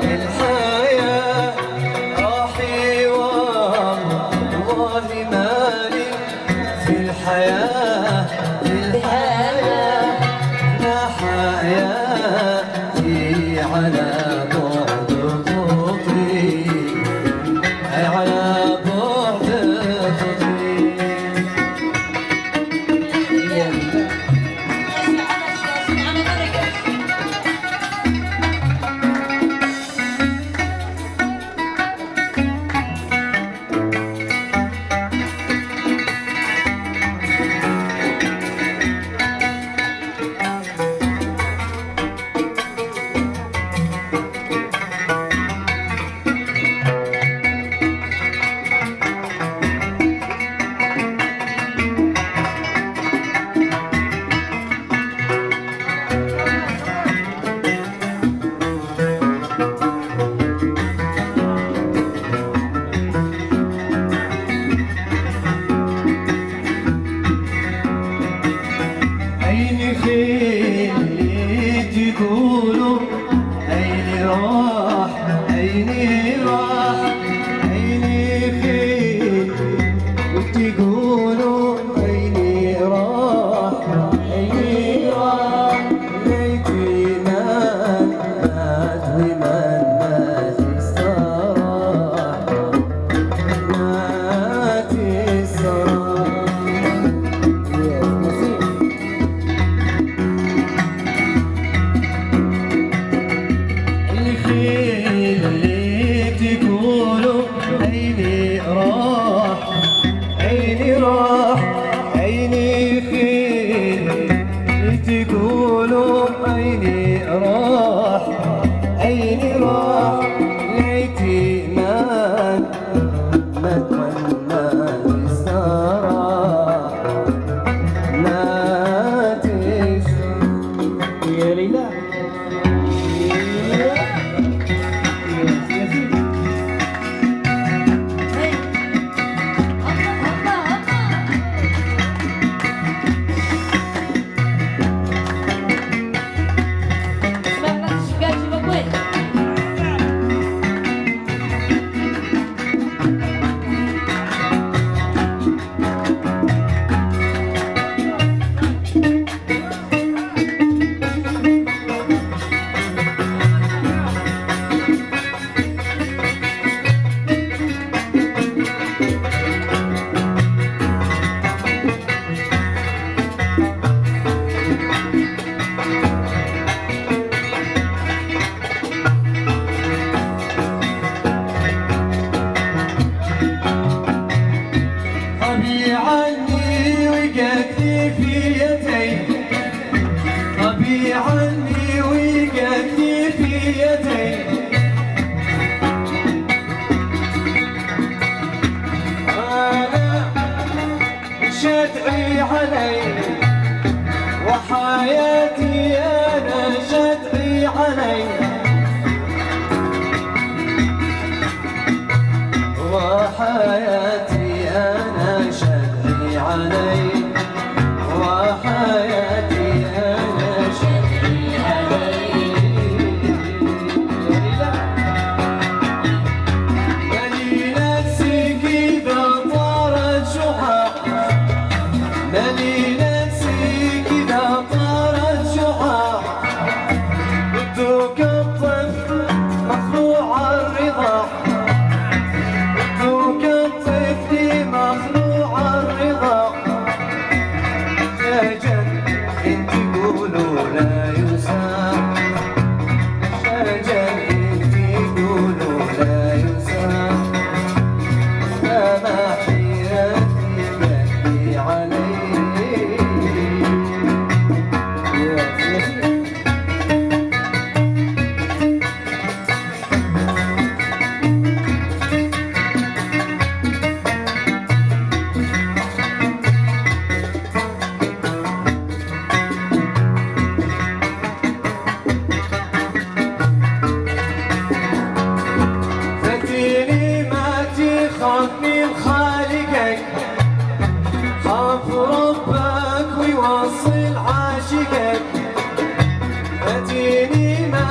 الحياة راحي والله مالي في الحياة لا حياتي على بعد خطي على بعد خطي. اللي تقولوا عيني راح عيني راح عيني فين وتقولوا عيني راح عيني راح ليتي مات ومن مات السراح مات السراح. عيني راح عيني فين تقولوا عيني راح ليتي مات والناس السراح مات يا ليلى. عني وقتلي في يدي طبي عني وقتلي في يدي أنا شدعي علي وحياتي أنا شدعي علي وحياتي أنا شدعي علي وحياتي أنا شدعي علي. مالي نفسي كذا طارت شحا مالي نفسي كذا طارت شحا بدك الطفل مخلوع الرضا مخلوع الرضا شجن إن تقولوا لا يسام شجن إن تقولوا لا يسام فما حيرتي يهدي علي. خافني